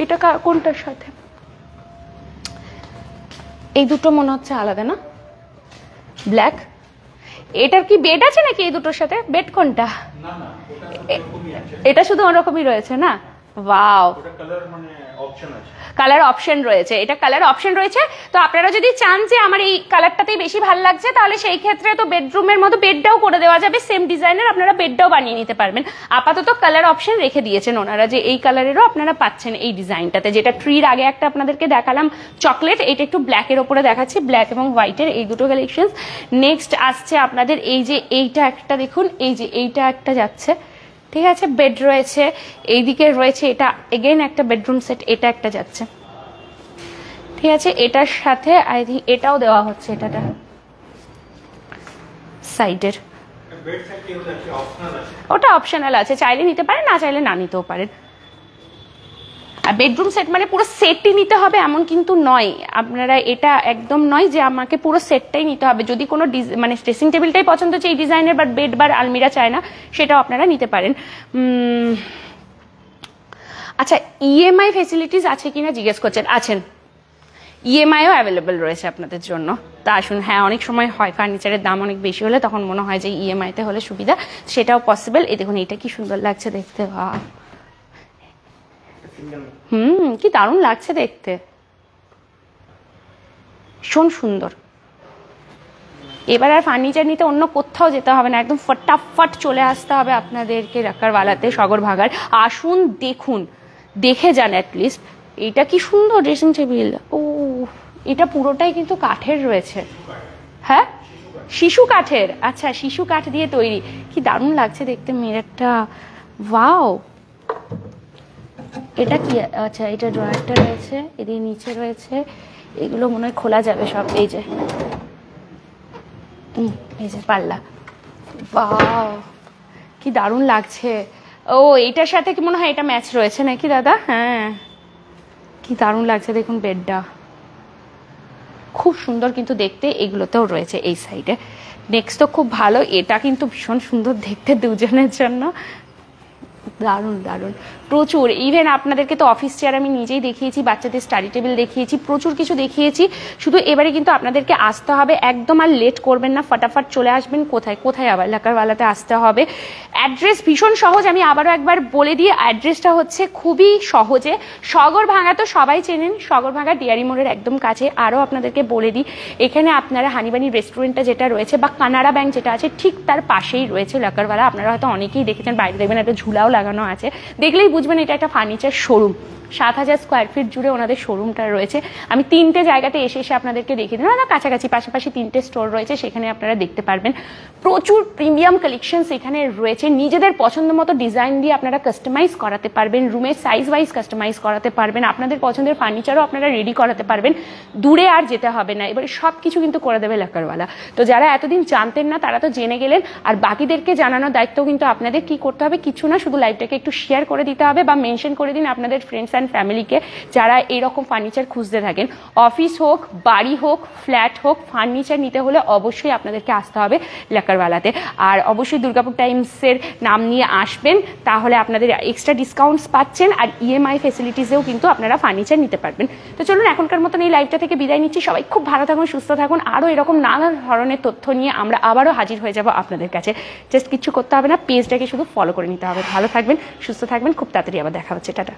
এটা কোনটার সাথে, এই দুটো মনে হচ্ছে আলাদা না, ব্ল্যাক, এটার কি বেড আছে নাকি এই দুটোর সাথে? বেড কোনটা? না না, এটা শুধু ওরকমই রয়েছে না? ওয়াও, ওটা কালার মানে অপশন আছে, কালার অপশন রয়েছে, এটা কালার অপশন রয়েছে। তো আপনারা যদি চান যে আমার এই কালারটাতেই বেশি ভালো লাগছে, তাহলে সেই ক্ষেত্রে তো বেডরুমের মতো বেডটাও করে দেওয়া যাবে, সেম ডিজাইনের আপনারা বেডটাও বানিয়ে নিতে পারবেন। আপাতত কালার অপশন রেখে দিয়েছেন ওনারা, যে এই কালারেরও আপনারা পাচ্ছেন এই ডিজাইনটাতে, যেটা ট্রির আগে একটা আপনাদেরকে দেখালাম চকলেট, এটা একটু ব্ল্যাকের ওপরে দেখাচ্ছি, ব্ল্যাক এবং হোয়াইটের এই দুটো কালেকশন। নেক্সট আসছে আপনাদের এই যে এইটা একটা দেখুন, এই যে এইটা একটা যাচ্ছে, ঠিক আছে, বেড রয়েছে, এইদিকে রয়েছে এটা এগেইন একটা বেডরুম সেট, এটা একটা যাচ্ছে, ঠিক আছে, এটার সাথে আই থিঙ্ক এটাও দেওয়া হচ্ছে, এটাটা সাইডের, বেড সেট কি হচ্ছে অপশনাল আছে, ওটা অপশনাল আছে, চাইলে নিতে পারেন, না চাইলে না নিতেও পারেন। আর বেডরুম সেট মানে পুরো সেটই নিতে হবে এমন কিন্তু নয়, আপনারা এটা একদম নয় যে আমাকে পুরো সেটটাই নিতে হবে। যদি কোনো মানে ড্রেসিং টেবিলটাই পছন্দ হচ্ছে এই ডিজাইনের, বাট বেড বা আলমিরা চায় না, সেটাও আপনারা নিতে পারেন। আচ্ছা ইএমআই ফেসিলিটিস আছে কিনা জিজ্ঞেস করছেন, আছেন, ইএমআইও অ্যাভেলেবেল রয়েছে আপনাদের জন্য। তা আসুন, হ্যাঁ অনেক সময় হয় ফার্নিচারের দাম অনেক বেশি হলে তখন মনে হয় যে ইএমআইতে হলে সুবিধা, সেটাও পসিবল। এই দেখুন এটা কি সুন্দর লাগছে দেখতে, বাহ, কি দারুণ লাগছে দেখতে, ভীষণ সুন্দর। এবার আর ফার্নিচার নিতে অন্য কোথাও যেতে হবে না, একদম ফটাফট চলে আসতে হবে আপনাদেরকে রাক্কারওয়ালাতে, সগর ভাগার। আসুন দেখুন, দেখে যান অ্যাটলিস্ট, এটা কি সুন্দর ড্রেসিং টেবিল। ও এটা পুরোটাই কিন্তু কাঠের রয়েছে, হ্যাঁ শিশু কাঠের, আচ্ছা শিশু কাঠ দিয়ে তৈরি, কি দারুণ লাগছে দেখতে মিররটা, ওয়াও। এটা কি, আচ্ছা এটা ড্রয়ারটা রয়েছে, এদিকে নিচে রয়েছে, এগুলো মনে হয় খোলা যাবে সব, এই যে এই যে পাল্লা, বাহ কি দারুণ লাগছে। ও এটার সাথে কি মনে হয় এটা ম্যাচ রয়েছে নাকি দাদা? হ্যাঁ কি দারুণ লাগছে দেখুন, বেডটা খুব সুন্দর কিন্তু দেখতে, এগুলোতেও রয়েছে এই সাইডে। নেক্সট তো খুব ভালো, এটা কিন্তু ভীষণ সুন্দর দেখতে দুজনের জন্য, দারুণ দারুণ, প্রচুর। ইভেন আপনাদেরকে তো অফিস চেয়ার আমি নিজেই দেখিয়েছি, বাচ্চাদের স্টাডি টেবিল দেখিয়েছি, প্রচুর কিছু দেখিয়েছি। শুধু এবারে কিন্তু আপনাদেরকে আসতে হবে, একদম আর লেট করবেন না, ফটাফট চলে আসবেন। কোথায় কোথায় আবার লাকারওয়ালাতে আসতে হবে। অ্যাড্রেস ভীষণ সহজ, আমি আবারও একবার বলে দিই, অ্যাড্রেসটা হচ্ছে খুবই সহজে, সগরভাঙা তো সবাই চেনেন, সগরভাঙা ডিয়ারি মোড়ের একদম কাছে। আরও আপনাদেরকে বলে দিই, এখানে আপনারা হানিবানি রেস্টুরেন্টটা যেটা রয়েছে বা কানাড়া ব্যাংক যেটা আছে ঠিক তার পাশেই রয়েছে লাকারওয়ালা। আপনারা হয়তো অনেকেই দেখেছেন, বাইরে দেখবেন একটা ঝুলাও লাগানো আছে, দেখলেই বুঝবেন এটা একটা ফার্নিচার শোরুম। 7000 স্কোয়ার ফিট জুড়ে ওনাদের শোরুমটা রয়েছে। আমি 3টে জায়গাতে এসে আপনাদেরকে দেখিয়ে দিলাম, কাছাকাছি পাশাপাশি 3টে স্টোর রয়েছে, সেখানে আপনারা দেখতে পারবেন। প্রচুর প্রিমিয়াম কালেকশনস এখানে রয়েছে, নিজেদের পছন্দ মতো ডিজাইন দিয়ে আপনারা কাস্টমাইজ করাতে পারবেন, রুমের সাইজ ওয়াইজ কাস্টমাইজ করাতে পারবেন, আপনাদের পছন্দের ফার্নিচারও আপনারা রেডি করাতে পারবেন, দূরে আর যেতে হবে না। এবারে সব কিছু কিন্তু করে দেবে লাকারওয়ালা। তো যারা এতদিন জানতেন না তারা তো জেনে গেলেন, আর বাকিদেরকে জানানোর দায়িত্ব কিন্তু আপনাদের। কি করতে হবে, কিছু না, শুধু লাইভ লাইভটাকে একটু শেয়ার করে দিতে হবে বা মেনশন করে দিন আপনাদের ফ্রেন্ডস অ্যান্ড ফ্যামিলিকে যারা এরকম ফার্নিচার খুঁজতে থাকেন। অফিস হোক, বাড়ি হোক, ফ্ল্যাট হোক, ফার্নিচার নিতে হলে অবশ্যই আপনাদেরকে আসতে হবে লাকারওয়ালাতে। আর অবশ্যই দুর্গাপুর টাইমসের নাম নিয়ে আসবেন, তাহলে আপনাদের এক্সট্রা ডিসকাউন্টস পাচ্ছেন আর ইএমআই ফেসিলিটিসেও কিন্তু আপনারা ফার্নিচার নিতে পারবেন। তো চলুন এখনকার মতন এই লাইভটা থেকে বিদায় নিচ্ছি। সবাই খুব ভালো থাকুন, সুস্থ থাকুন। আরও এরকম নানা ধরনের তথ্য নিয়ে আমরা আবারও হাজির হয়ে যাব আপনাদের কাছে। জাস্ট কিছু করতে হবে না, পেজটাকে শুধু ফলো করে নিতে হবে। ভালো থাকবেন, সুস্থ থাকবেন, খুব তাড়াতাড়ি আবার দেখা হচ্ছে। টাটা।